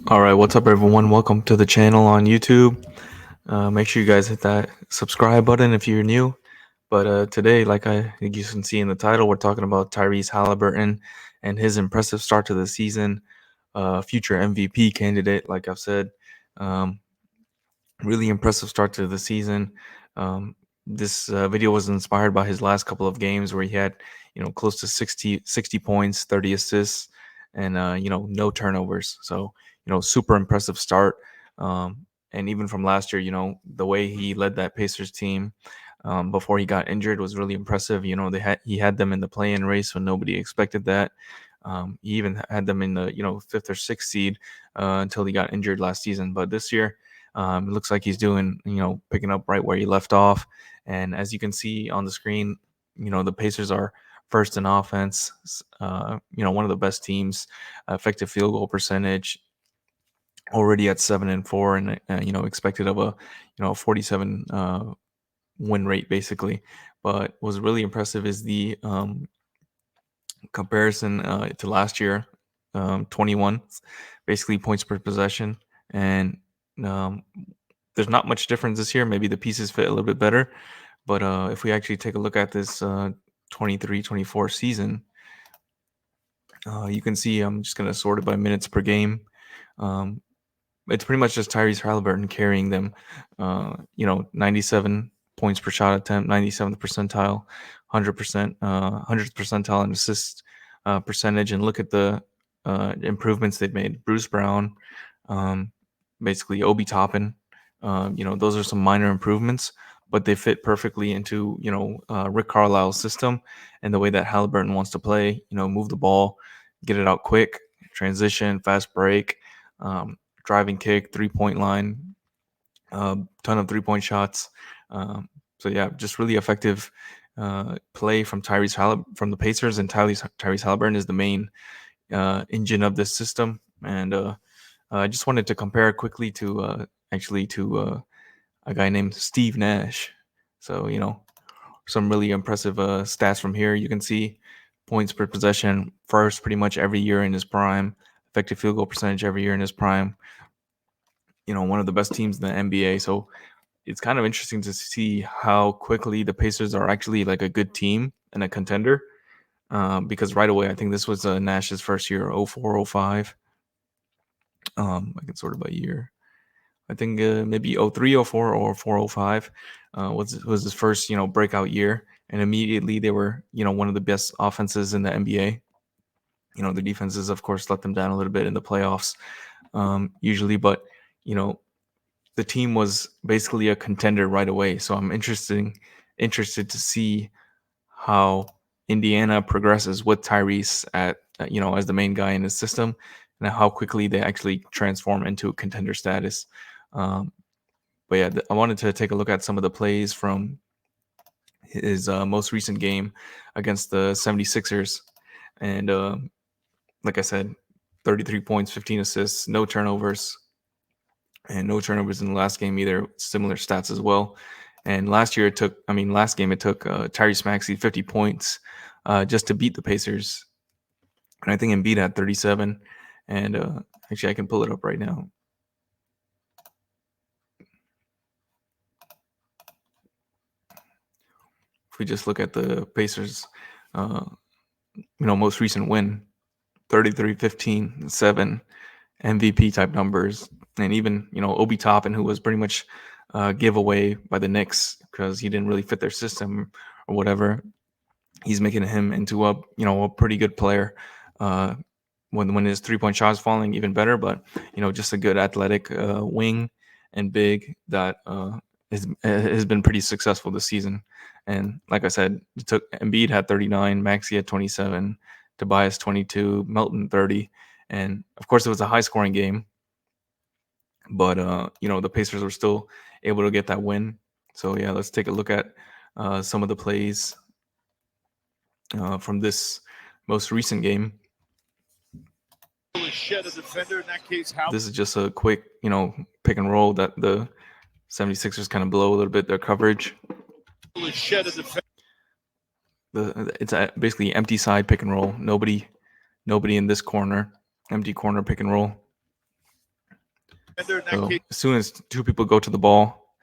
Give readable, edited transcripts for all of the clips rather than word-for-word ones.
All right, what's up, everyone? Welcome to the channel on YouTube. Make sure you guys hit that subscribe button if you're new. But today, like I think you can see in the title, we're talking about Tyrese Haliburton and his impressive start to the season. Future MVP candidate, like I've said. Um, Really impressive start to the season. This video was inspired by his last couple of games where he had, close to 60 points, 30 assists, and, no turnovers. So, super impressive start. And even from last year, the way he led that Pacers team before he got injured was really impressive. He had them in the play-in race when nobody expected that. He even had them in the, fifth or sixth seed until he got injured last season. But this year, it looks like he's doing, picking up right where he left off. And as you can see on the screen, the Pacers are first in offense, one of the best teams, effective field goal percentage already at 7-4, and, expected of a, 47 win rate basically. But what's really impressive is the comparison to last year, 21, basically points per possession. And um, there's not much difference this year. Maybe the pieces fit a little bit better. But if we actually take a look at this 23-24 season, you can see I'm just going to sort it by minutes per game. Um, it's pretty much just Tyrese Haliburton carrying them. 97 points per shot attempt, 97th percentile, 100th percentile in assist percentage. And look at the improvements they've made. Bruce Brown, um, basically Obi Toppin. Those are some minor improvements, but they fit perfectly into Rick Carlisle's system and the way that Halliburton wants to play. Move the ball, get it out quick, transition, fast break, driving kick, 3-point line, ton of 3-point shots. So yeah, just really effective play from from the Pacers, and Tyrese Haliburton is the main engine of this system. And I just wanted to compare quickly to a guy named Steve Nash. So some really impressive stats from here. You can see points per possession first pretty much every year in his prime, effective field goal percentage every year in his prime. One of the best teams in the NBA. So it's kind of interesting to see how quickly the Pacers are actually like a good team and a contender. Because right away, I think this was Nash's first year, 04, 05. I can sort it by year. I think maybe 03, 04, or 4, 05 was his first, breakout year. And immediately they were, one of the best offenses in the NBA. The defenses, of course, let them down a little bit in the playoffs usually. But, you know, the team was basically a contender right away. So I'm interested to see how Indiana progresses with Tyrese at as the main guy in the system, and how quickly they actually transform into a contender status. Um, but yeah, I wanted to take a look at some of the plays from his most recent game against the 76ers. And like I said, 33 points, 15 assists, no turnovers, and no turnovers in the last game either. Similar stats as well. And last game it took Tyrese Maxey 50 points just to beat the Pacers. And I think Embiid had 37. And actually, I can pull it up right now. If we just look at the Pacers, most recent win, 33, 15, 7, MVP type numbers. And even, Obi Toppin, who was pretty much giveaway by the Knicks because he didn't really fit their system or whatever. He's making him into a pretty good player. When his 3-point shot is falling, even better. But just a good athletic wing and big that has been pretty successful this season. And like I said, Embiid had 39, Maxey had 27, Tobias 22, Melton 30, and of course it was a high scoring game. But the Pacers were still able to get that win. So yeah, let's take a look at some of the plays from this most recent game. This is just a quick, pick and roll that the 76ers kind of blow a little bit their coverage. It's basically empty side pick and roll. Nobody in this corner. Empty corner pick and roll. So as soon as two people go to the ball,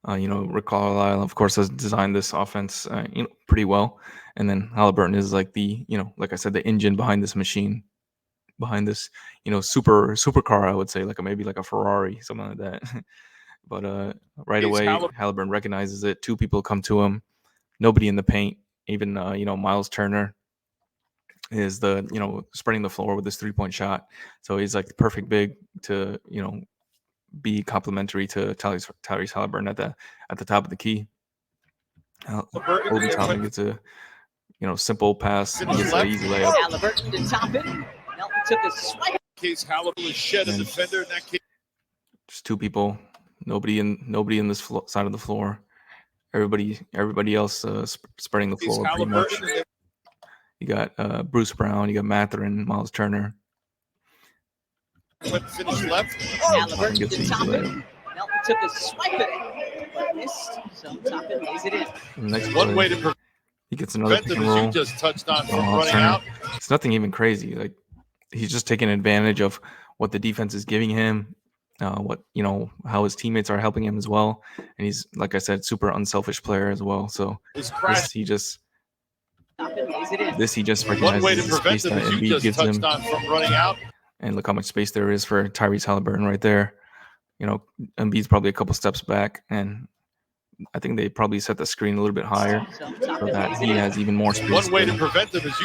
Rick Carlisle, of course, has designed this offense, pretty well. And then Haliburton is like the, like I said, the engine behind this machine, behind this, supercar, I would say, maybe like a Ferrari, something like that. But right away, Haliburton recognizes it. Two people come to him. Nobody in the paint. Even Miles Turner is spreading the floor with this 3-point shot. So he's like the perfect big to be complementary to Tyrese Haliburton at the top of the key. Obi Toppin gets a simple pass. He gets an easy layup. Haliburton to top it. Melton took a swipe. Case Haliburton shed a defender in that case. Just two people. Nobody in this side of the floor. Everybody else spreading the floor pretty much. You got Bruce Brown. You got Mathurin, Miles Turner. Finish left. Haliburton to top it. Melton took a swipe at it, but missed. So Toppin lays it in. Next One play, way to he gets another pick and roll. You just touched on from Miles running Turner. out. It's nothing even crazy. Like he's just taking advantage of what the defense is giving him. How his teammates are helping him as well, and he's, like I said, super unselfish player as well. So he just recognizes the space that Embiid gives him, from running out. And look how much space there is for Tyrese Haliburton right there. Embiid's probably a couple steps back, and I think they probably set the screen a little bit higher so that he has even more space. One way to prevent them is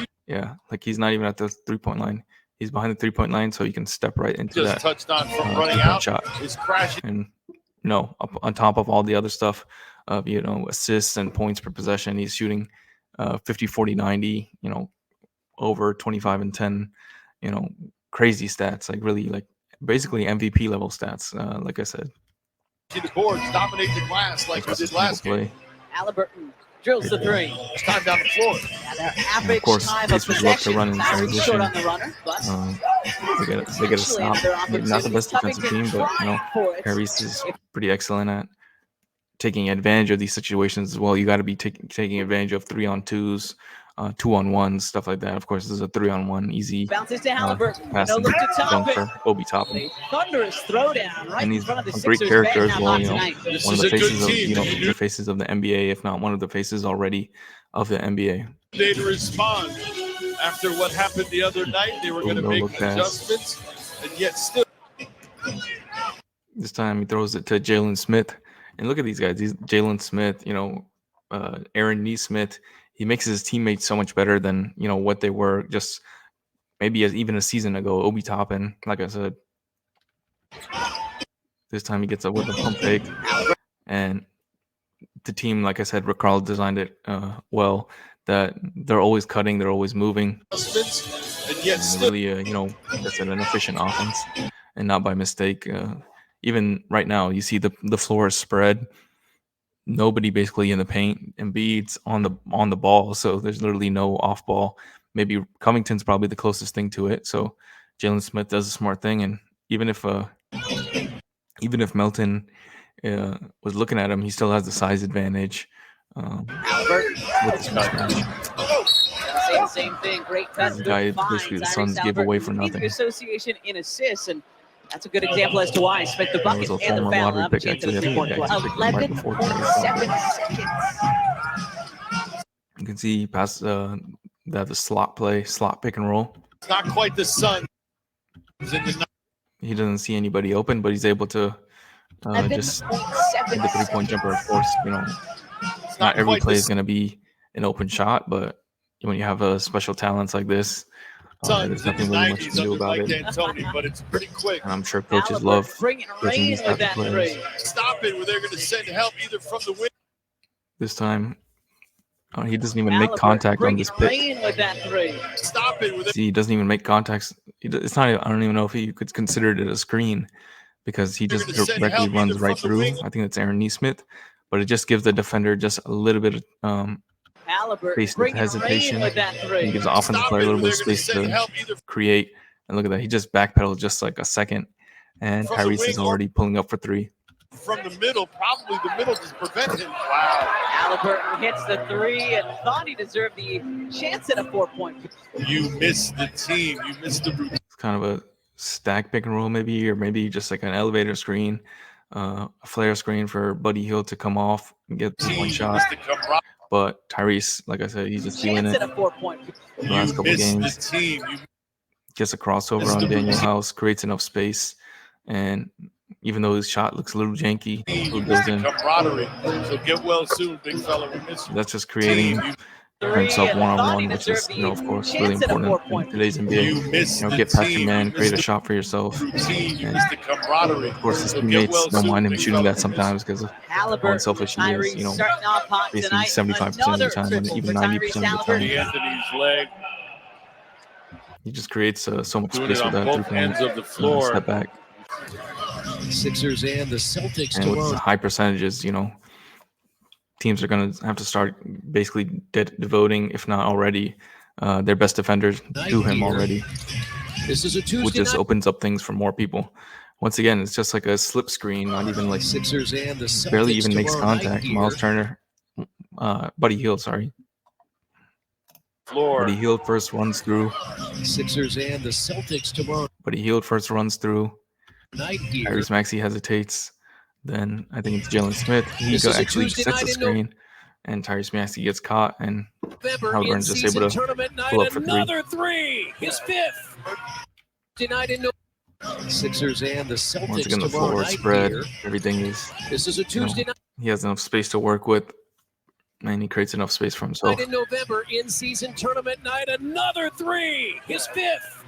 like he's not even at the 3-point line. He's behind the 3-point line, so you can step right into just that touched on from running out shot. Is crashing. And up on top of all the other stuff of assists and points per possession, he's shooting 50, 40, 90. Over 25 and 10. Crazy stats, basically MVP level stats. Like I said, the boards dominate the glass like we did last game. Haliburton drills the three. It's time down the floor. And of course, Pacers love to run in transition. They get a stop. Not the best defensive team, but Tyrese is pretty excellent at taking advantage of these situations as well. You got to be taking advantage of 3-on-2s, 2-on-1s, stuff like that. Of course, this is a 3-on-1 easy bounces to Haliburton. pass and dunk for Obi Toppin. Thunderous throwdown right And he's in front of the a great Sixers character bench as well. This One of is the a good faces of team. the faces of the NBA, if not one of the faces already of the NBA. Day to respond after what happened the other night. They were going to make adjustments, and yet still. This time he throws it to Jalen Smith, and look at these guys. Jalen Smith, Aaron Nesmith. He makes his teammates so much better than what they were just maybe even a season ago. Obi Toppin, like I said. This time he gets up with a pump fake, and the team, like I said, Rick Carlisle designed it well. That they're always cutting, they're always moving. And yet really, that's an efficient offense, and not by mistake. Even right now, you see the floor is spread. Nobody basically in the paint. Embiid's on the ball, so there's literally no off ball. Maybe Covington's probably the closest thing to it. So Jalen Smith does a smart thing, and even if Melton was looking at him, he still has the size advantage with this mismatch. Same thing. Great pass. The guy basically the Suns give away for nothing. Association in assists, and that's a good example as to why Smith the bucket was a and the former foul. lottery pick, actually. I think he actually picked him right before 11.7 seconds. You can see past the slot pick and roll. It's not quite the Sun. He doesn't see anybody open, but he's able to just hit the 3-point jumper. Of course, not every play is going to be an open shot, but when you have special talents like this, there's nothing really much you can do about it. But it's pretty quick. And I'm sure coaches love coaching these type of players. Stop it, where they're going to send help either from the wing. This time, he doesn't even make contact on this pick. Stop it. See, he doesn't even make contacts. It's not. I don't even know if he could consider it a screen because he just directly runs right through. I think that's Aaron Nesmith, but it just gives the defender just a little bit of space of hesitation. He gives the offensive player a little bit of space to create. And look at that. He just backpedaled just like a second, and Tyrese is already pulling up for 3. From the middle, probably the middle just prevent him. Wow. Haliburton hits the 3 and thought he deserved the chance at a 4-point. You missed the team. You missed the routine. It's kind of a stack pick and roll maybe, or maybe just like an elevator screen, a flare screen for Buddy Hield to come off and get the one shot. But Tyrese, like I said, he's just feeling Chance it. at a 4-point. The last couple of games, gets a crossover on Daniel House, creates enough space, and even though his shot looks a little janky, it goes in. So get well soon, big fella. We miss you. That's just creating himself one-on-one, which is, of course, really important in today's NBA. Get past your man, create a shot for yourself. And of course, his teammates don't mind him shooting that sometimes because of how unselfish he is. Basically 75% of the time, and even 90% of the time. Anthony's leg. He just creates so much space with that three-point step back. Sixers and the Celtics. And with the high percentages, teams are going to have to start basically devoting, if not already, their best defenders to him already. This is a Tuesday which just night. opens up things for more people. Once again, it's just like a slip screen, not even like Sixers and the Celtics barely even makes tomorrow contact. night Miles here. Turner, Buddy Hield, sorry. Floor. Buddy Hield first runs through. Sixers and the Celtics tomorrow Buddy Hield first runs through. night here. Tyrese Maxey hesitates. Then I think it's Jalen Smith. He This is a actually Tuesday sets a night in screen, and Tyrese Maxey gets caught, and November Haliburton's just in-season able to tournament night, pull up for three. another three, his fifth. Tonight in Sixers and the Celtics Once again, the tomorrow floor night spread. here. Everything is. This is a Tuesday He has enough space to work with, and he creates enough space for himself. night in November in-season tournament night, another three, his fifth.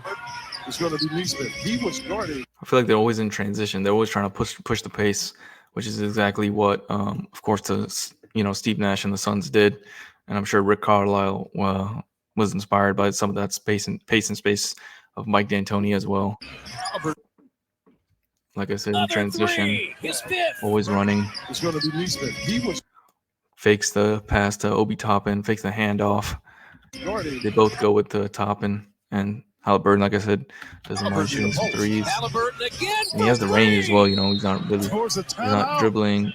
It's going to be Lee Smith. He was guarding. I feel like they're always in transition. They're always trying to push the pace, which is exactly what, of course, Steve Nash and the Suns did, and I'm sure Rick Carlisle was inspired by some of that pace and space of Mike D'Antoni as well. Like I said, in Another transition, three, his fifth. always running, It's going to be Lee Smith. He was fakes the pass to Obi Toppin, fakes the handoff. guarding. They both go with the Toppin, and Haliburton, like I said, doesn't mind shooting some threes. Haliburton again. And he has the range as well. He's not really, Towards the he's not timeout. dribbling.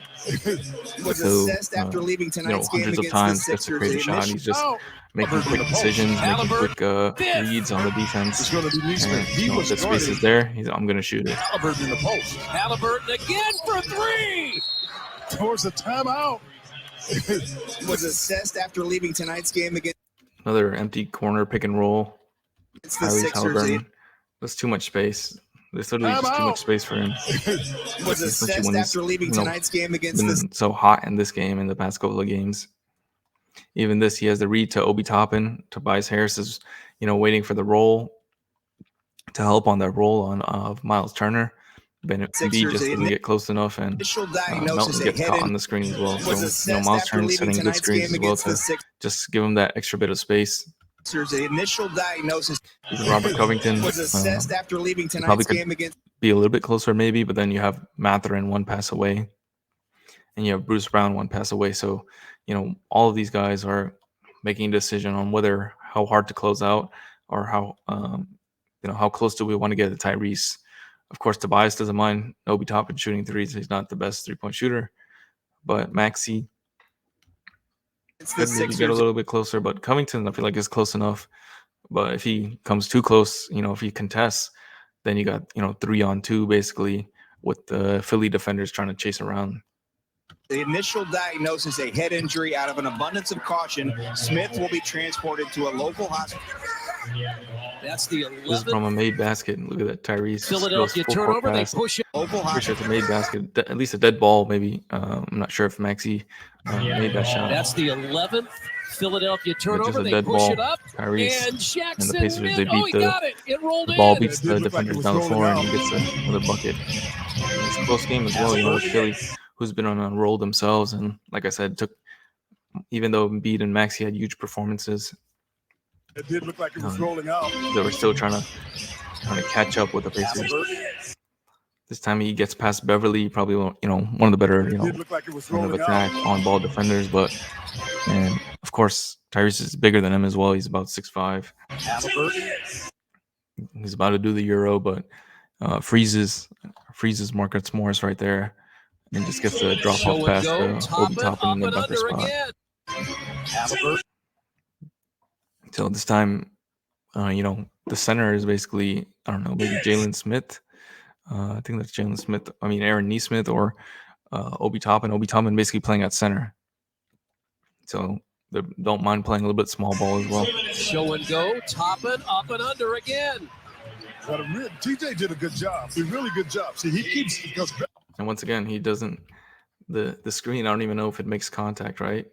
Was So, assessed after leaving tonight's game hundreds of against times the just to Sixers. create a The shot. initial- He's just Out. making quick decisions, making quick reads on the defense. It's going to be Lee Smith. And He was the space is guarding. there. I'm going to shoot it. Haliburton in the post. Haliburton again for three. Towards the timeout. was assessed after leaving tonight's game against Another empty corner pick and roll. the Tyrese Sixers. Haliburton. That's too much space. There's literally just too much space for him. Was Especially assessed when he's, after leaving you know, tonight's game against Been the so hot in this game in the past couple of games. Even this, he has the read to Obi Toppin. Tobias Harris is, waiting for the roll to help on that roll on of Miles Turner. Ben Sixers, Embiid just doesn't get close enough, and initial Melton diagnosis gets ahead caught on in the screen as well. was So, assessed Miles after Turner's leaving setting good tonight's screens game as well against the to Sixers. just give him that extra bit of space. The initial diagnosis Even Robert Covington was assessed after leaving probably tonight's could game against be a little bit closer maybe, but then you have Mathurin one pass away, and you have Bruce Brown one pass away. So, all of these guys are making a decision on how hard to close out or how close do we want to get to Tyrese. Of course, Tobias doesn't mind Obi Toppin shooting threes. He's not the best three-point shooter, but Maxey the could maybe get a Sixers. little bit closer. But Covington, I feel like, is close enough. But if he comes too close, if he contests, then you got 3-on-2 basically with the Philly defenders trying to chase around. The initial diagnosis, a head injury. Out of an abundance of caution, Smith will be transported to a local hospital. That's the This is from 11th a made basket. Look at that, Tyrese. Philadelphia Goes full court turnover. They pass. push it. Local Pretty sure hospital. it's a made basket, at least a dead ball, maybe. I'm not sure if Maxey made that shot. That's the 11th Philadelphia turnover. a They dead push ball. it up. Tyrese And Jackson. and the Pacers, they he beat the got it. It rolled the ball in. beats the defenders down the floor, and he gets another bucket. It's a close game as well, with Philly, who's been on a roll themselves, and like I said, even though Embiid and Maxey had huge performances, It did look like it was rolling out. they were still trying to catch up with the Pacers. This time he gets past Beverly, probably one of the better It did look like it was kind of rolling attack out. on ball defenders, and of course Tyrese is bigger than him as well. He's about 6'5". He's about to do the Euro, but freezes Marcus Morris right there, and just gets a drop Show off and pass go. to Top Obi it, Toppin up in the and buffer under spot. again. So this time the center is basically, I don't know, maybe Jalen Smith. I think that's Jalen Smith. I mean, Aaron Neesmith or Obi Toppin. Obi Toppin basically playing at center. So they don't mind playing a little bit small ball as well. Show and go, Toppin up and under again. But TJ did a good job. A really good job. See, he keeps because. And once again, he doesn't. The screen, I don't even know if it makes contact, right?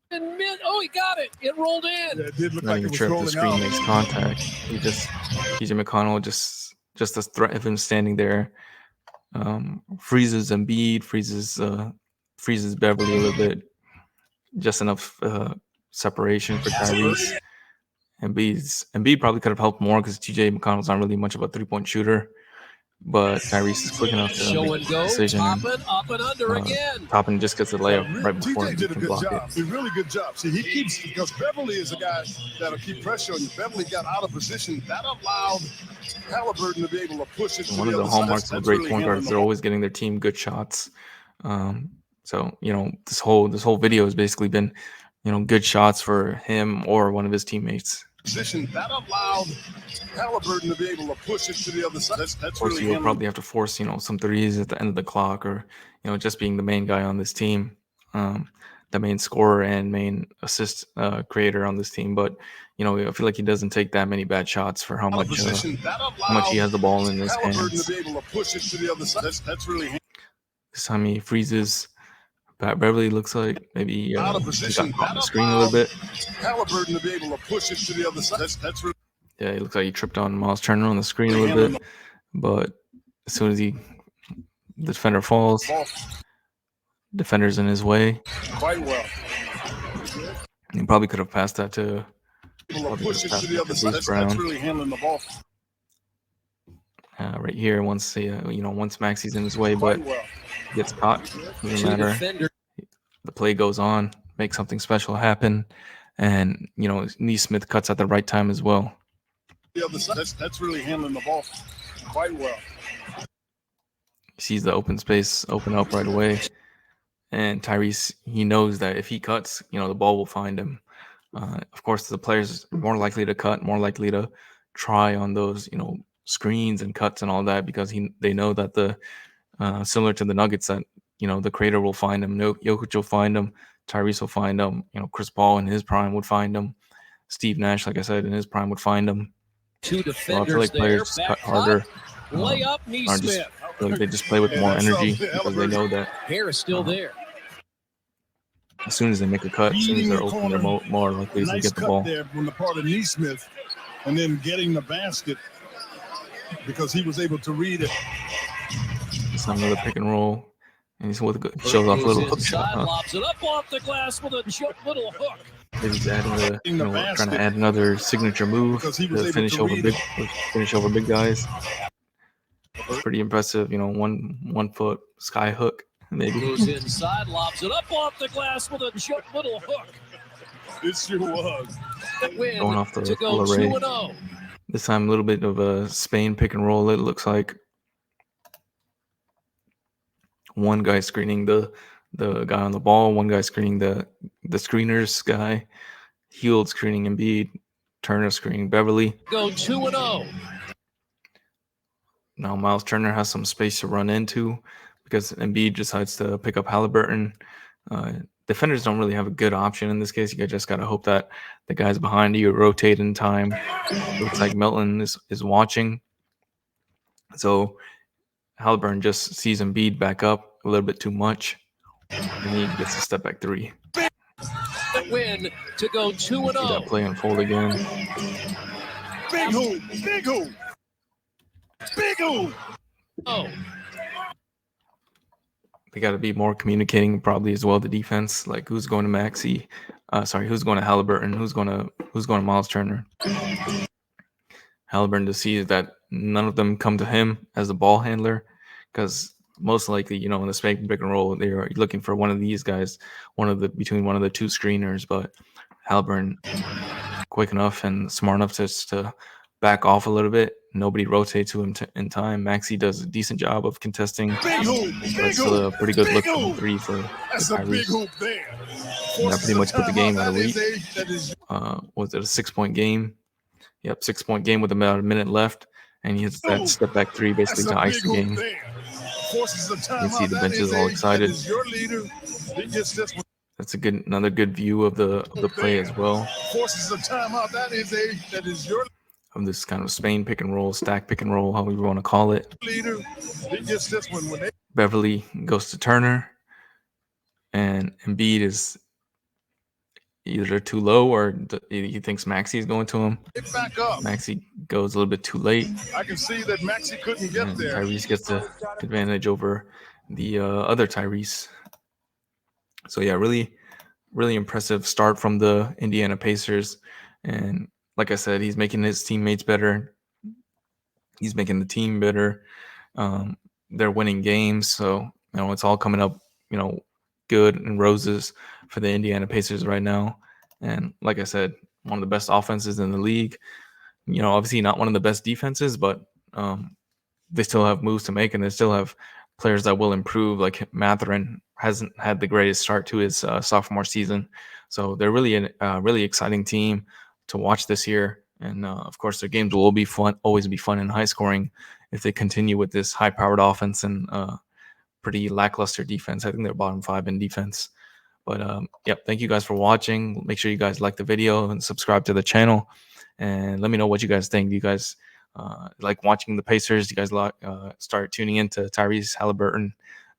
And oh, he got it. It rolled in. Yeah, it did look I'm not like even it was sure if the rolling screen out. makes contact. TJ McConnell just the threat of him standing there freezes Embiid, freezes Beverly a little bit, just enough separation for Tyrese. Embiid probably could have helped more because TJ McConnell's not really much of a 3-point shooter, but Tyrese is quick enough to Show make and the go, decision. Toppin up and under again. Toppin just gets the layup right before TJ he did a can good block job. it. A really good job. See, he keeps because Beverly is a guy that'll keep pressure on you. Beverly got out of position. That allowed Haliburton to be able to push it. One of the hallmarks of great point guards, they're always getting their team good shots. So this whole video has basically been, good shots for him or one of his teammates. Position that allowed Haliburton to be able to push it to the other side. That's Of course, really you'll probably have to force, some threes at the end of the clock, or just being the main guy on this team, the main scorer and main assist creator on this team. But I feel like he doesn't take that many bad shots for how much he has the ball in his hands. To be able to push it to the other side. That's really This time he freezes. Pat Beverly looks like maybe he got position. caught on the screen a little bit. Haliburton to be able to push it to the other side. That's really. Yeah, it looks like he tripped on Miles Turner on the screen a little bit, but as soon as the defender falls, defender's in his way. Quite well. He probably could have passed that to Push it to the other side. That's really handling the ball. Right here, once Maxi's in his way, but gets caught. Doesn't matter. The play goes on, makes something special happen, and Neesmith cuts at the right time as well. The other side. That's really handling the ball quite well. He sees the open space open up right away, and Tyrese, he knows that if he cuts, the ball will find him. Of course, the players are more likely to cut, more likely to try on those, screens and cuts and all that, because they know that the similar to the Nuggets that the creator will find him, Jokic will find him, Tyrese will find him, Chris Paul in his prime would find him, Steve Nash, like I said, in his prime would find him. Two defenders I feel like players just cut harder. Layup, Neesmith. They just play with more energy because they know that Hair is still there. As soon as they make a cut, as soon as they're open, they're more likely to get the ball. There from the part of Neesmith, and then getting the basket because he was able to read it. It's another pick and roll, and he's shows off a little hook shot. Lobs it up off the glass with a little hook. Maybe he's adding trying to add another signature move to finish over big guys. Pretty impressive, 1 foot sky hook. Maybe. Goes inside, lobs it up off the glass with a little hook. It sure was. Going off the full array. This time a little bit of a Spain pick and roll, it looks like. One guy screening the guy on the ball, one guy screening the screeners guy, Hield screening Embiid, Turner screening Beverly. Go 2-0. Now Miles Turner has some space to run into because Embiid decides to pick up Haliburton. Defenders don't really have a good option in this case. You just got to hope that the guys behind you rotate in time. Looks like Milton is watching. So Haliburton just sees Embiid back up a little bit too much, and he gets a step back three. Win to go 2-0. See that play unfold again. Big hoop, big hoop, big hoop. Oh. They got to be more communicating probably as well. The defense, like who's going to Maxi, who's going to Haliburton, who's going to Miles Turner. Haliburton to see that none of them come to him as a ball handler, because most likely, in the spanking pick and roll, they are looking for one of these guys, between one of the two screeners. But Haliburton, quick enough and smart enough to back off a little bit. Nobody rotates to him in time. Maxi does a decent job of contesting. That's a pretty good look from three for Tyrese. That pretty much put the game out of reach. Was it a 6-point game? Yep, 6-point game with about a minute left, and he hits that step back three basically to ice the game. Forces a You can timeout. see the That bench is all that excited. is your leader. He gets this one. That's another good view of the play as well. Forces a timeout. That is your Of this kind of Spain pick and roll, stack pick and roll, however you want to call it. leader. He gets this one when they Beverly goes to Turner, and Embiid is either too low or he thinks Maxey is going to him. back up. Maxey goes a little bit too late. I can see that Maxey couldn't get And there. Tyrese gets the advantage over the other Tyrese. So yeah, really, really impressive start from the Indiana Pacers. And like I said, he's making his teammates better. He's making the team better. They're winning games, so it's all coming up, good and roses for the Indiana Pacers right now. And like I said, one of the best offenses in the league. Obviously not one of the best defenses, but they still have moves to make, and they still have players that will improve. Like Mathurin hasn't had the greatest start to his sophomore season, so they're really a really exciting team to watch this year. And of course, their games will always be fun and high scoring if they continue with this high-powered offense and pretty lackluster defense. I think they're bottom 5 in defense. But yep, thank you guys for watching. Make sure you guys like the video and subscribe to the channel. And let me know what you guys think. Do you guys like watching the Pacers? Do you guys start tuning into Tyrese Haliburton?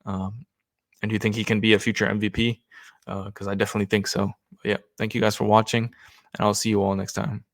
And do you think he can be a future MVP? Because I definitely think so. But yeah, thank you guys for watching, and I'll see you all next time.